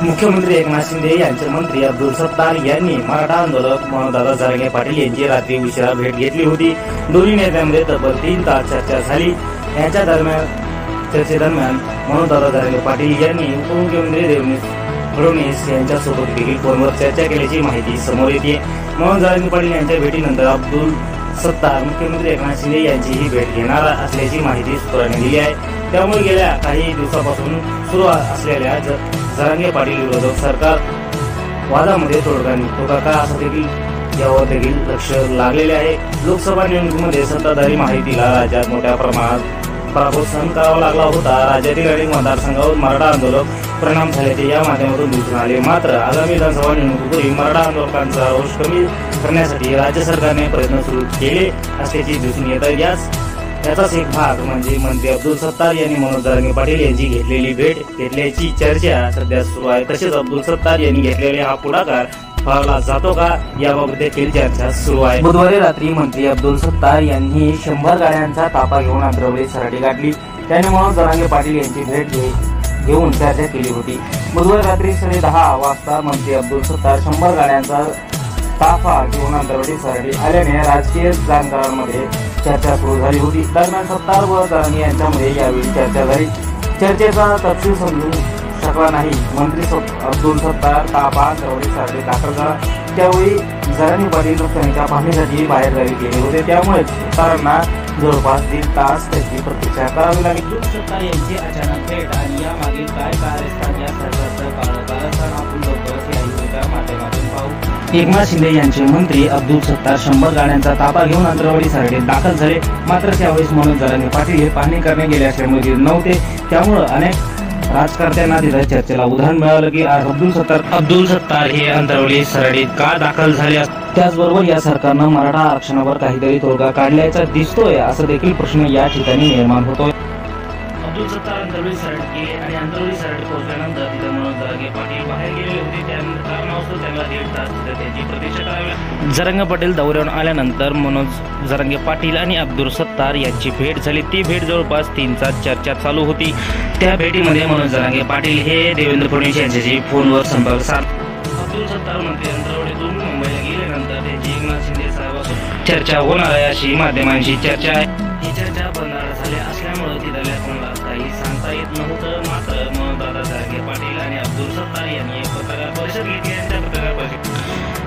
मुख्यमंत्री एकनाथ शिंदे यांचे मंत्री अब्दुल सत्तार यांनी मराठा आंदोलक मनोजदादा जरांगे पाटील यांची रात्री उशिरा भेट घेतली होती। दोन्ही नेत्यांमध्ये तब्बल 3 तास चर्चा झाली। यांच्या चर्चेदरम्यान मनोजदादा जरांगे पाटील यांनी उपमुख्यमंत्री देवेंद्र फडणवीस यांच्यासोबत देखील फोनवर चर्चा केल्याची माहिती समोर येते। मनोज जरांगे पाटील यांच्या भेटीनंतर अब्दुल सत्तार मुख्यमंत्री एकनाथ शिंदे यांचीही भेट घेणार असल्याची माहिती सूत्रांनी दिली आहे। त्यामुळे गेल्या काही दिवसापासून सुरू असलेल्या जरांगे पाटील विरोधात सरकार वादामध्ये तोडगा निघतो का असं देखील यावर देखील लक्ष लागलेले आहे। लोकसभा निवडणुकीमध्ये सत्ताधारी महायुतीला राज्यात मोठ्या प्रमाणात पराभव सहन करावा लागला होता। राज्यातील अनेक मतदारसंघावर मराठा आंदोलक परिणाम झाल्याचे या माध्यमातून दिसून आले। मात्र आगामी विधानसभा निवडणुकीपूर्वी मराठा आंदोलकांचा रोष कमी करण्यासाठी राज्य सरकारने प्रयत्न सुरू केले असल्याचे दिसून येत आहे। याचाच एक भाग म्हणजे मंत्री अब्दुल सत्तार यांनी मनोज जरांगे पाटील यांची घेतलेली भेट घेतल्याची चर्चा सध्या सुरू आहे। तसेच अब्दुल सत्तार यांनी घेतलेला हा पुढाकार फळाला जातो का याबाबत देखील चर्चा सुरू आहे। बुधवारी रात्री मंत्री अब्दुल सत्तार यांनी 100 गाड्यांचा ताफा घेऊन आंतरवली सराटी गाठली। त्याने मनोज जरांगे पाटील यांची भेट घेऊन चर्चा केली होती। बुधवारी रात्री 10:30 वाजता मंत्री अब्दुल सत्तार 100 गाड्यांचा ताफा घेऊन आंतरवली सराटी आल्याने राजकीय जाणकारांमध्ये चर्चा सुरू झाली होती। दरम्यान सत्तार व जरांगे यांच्यामध्ये यावेळी चर्चा झाली। चर्चेचा तपशील समजू शकला नाही। मंत्री अब्दुल सत्तार ताफा आंतरवली सराटी दाखल झाला। त्यावेळी जरांगे पाटील नुकसानीच्या पाहणीसाठी बाहेर गावी गेले होते। त्यामुळे सत्तारांना जवळपास 1.5 तास त्याची प्रतीक्षा करावी लागली। अब्दुल सत्तार यांची अचानक भेट आणि यामागील काय कारस्थान या सरकारचं कारस्थान आपण लवकरच या व्हिडिओच्या माध्यमातून पाहू। एकनाथ शिंदे यांचे मंत्री अब्दुल सत्तार 100 गाड्यांचा ताफा घेऊन आंतरवाडी सराटीत दाखल झाले। मात्र त्यावेळेस मनोज जरांगे पाटील हे पाहणी करणे गेले असल्यामुळे नव्हते। त्यामुळे अनेक राजकारत्यांना तिथे चर्चेला उदाहरण मिळालं की अब्दुल सत्तार हे आंतरवली सराटीत का दाखल झाले। त्याचबरोबर या सरकारनं मराठा आरक्षणावर काहीतरी तोडगा काढल्याचा दिसतोय असं देखील प्रश्न या ठिकाणी निर्माण होतोय। अब्दुल सत्तार आंतरवली सराटीत गेले आणि आंतरवली सराटीत पोहोचल्यानंतर तिथे मनोज जरांगे पाटील बाहेर गेले होते। त्यानंतर कारणास्तव त्यांना 1.5 तास तिथे त्यांची प्रतीक्षा करावी लागली। जरांगे पाटील दौऱ्यावर आल्यानंतर मनोज जरांगे पाटील आणि अब्दुल सत्तार यांची भेट झाली। ती भेट जवळपास 3 तास चर्चा चालू होती। त्या भेटीमध्ये मनोज जरांगे पाटील हे देवेंद्र फडणवीस यांच्याशी फोनवर संपर्क साधला। अब्दुल सत्तार मंत्री आंतरवलीतून मुंबईला गेल्यानंतर त्यांची एकनाथ शिंदे साहेबांसोबत चर्चा होणार आहे अशी माध्यमांची चर्चा आहे। ही चर्चा बंद झाली असल्यामुळे तिथल्या कोणाला काही सांगता येत नव्हतं। मात्र मनोजदादा जरांगे पाटील आणि अब्दुल सत्तार यांनी एक पत्रकार परिषद घेतली। त्या पत्रकार परिषदेत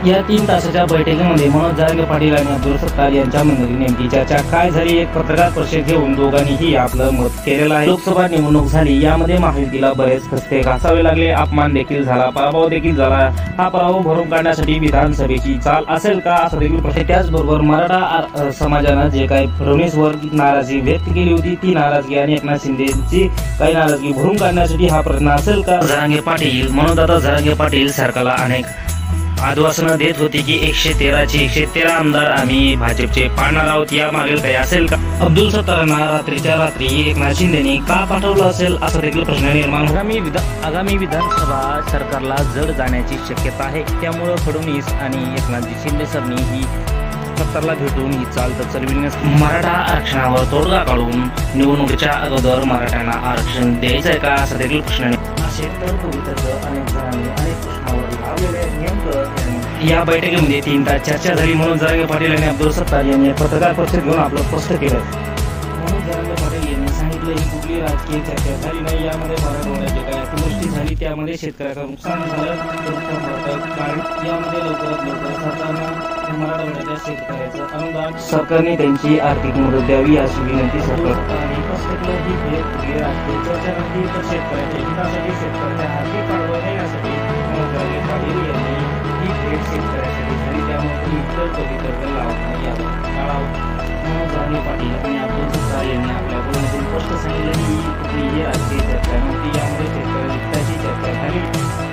या 3 तासाच्या बैठकीमध्ये मनोज जरांगे पाटील आणि अब्दुल सत्तार यांच्यामध्ये नेमकी चर्चा काय झाली एक पत्रकार परिषद घेऊन दोघांनीही आपलं मत केलेलं आहे। लोकसभा निवडणूक झाली, यामध्ये महायुतीला बरेच खस्ते घासावे लागले, अपमान देखील झाला, पराभव देखील झाला। हा पराभव भरून काढण्यासाठी विधानसभेची चाल असेल का असा देखील प्रश्न। त्याचबरोबर मराठा समाजानं जे काही फडणवीसवर नाराजी व्यक्त केली होती ती नाराजगी आणि एकनाथ शिंदेची काही नाराजगी भरून काढण्यासाठी हा प्रयत्न असेल का। जरांगे पाटील मनोजदादा जरांगे पाटील सरकारला अनेक आश्वासनं देत होती की 113 आमदार आम्ही भाजपचे पाडणार आहोत। या मागील काही असेल का। अब्दुल सत्तारांना रात्रीच्या रात्री एकनाथ शिंदेनी का पाठवलं असेल असा देखील प्रश्न निर्माण होतो। आगामी विधानसभा सरकारला जड जाण्याची शक्यता आहे। त्यामुळे फडणवीस आणि एकनाथ शिंदे सरनी ही सत्तारला भेटून ही चाल तर चलविण्यास मराठा आरक्षणावर तोडगा काढून निवडणुकीच्या अगोदर मराठ्यांना आरक्षण द्यायचंय का असा देखील प्रश्न या बैठकीमध्ये 3 तास चर्चा झाली। मनोज जरांगे पाटील आणि अब्दुल सत्तार यांनी पत्रकार परिषद घेऊन आपलं स्पष्ट केलं। मनोज जरांगे पाटील यांनी सांगितलं ही कुठली राजकीय चर्चा झाली नाही। यामध्ये मराठवाड्याची काही अतिवृष्टी झाली, त्यामध्ये शेतकऱ्याचं नुकसान झालं। यामध्ये लवकरात लवकर सरकारनं मराठवाड्याच्या शेतकऱ्याचं अनुदान सरकारने त्यांची आर्थिक मदत द्यावी अशी विनंती सरकारने स्पष्ट केलं। ही भेट कुठली राजकीय चर्चा नव्हती तर शेतकऱ्याच्या हितासाठी शेतकऱ्याच्या आर्थिक पाठबळ देण्यासाठी मनोज जरांगे पाटील यांनी ही भेट शेतकऱ्यासाठी झाली। त्यामुळे तुम्ही इतर कधी तर्क लावत नाही मनोज जरांगे पाटील आणि अब्दुल सत्तार यांनी आपल्या बोलण्यातून स्पष्ट सांगितलं की कुठलीही राजकीय चर्चा नव्हती। यामध्ये शेतकऱ्याची चर्चा झाली।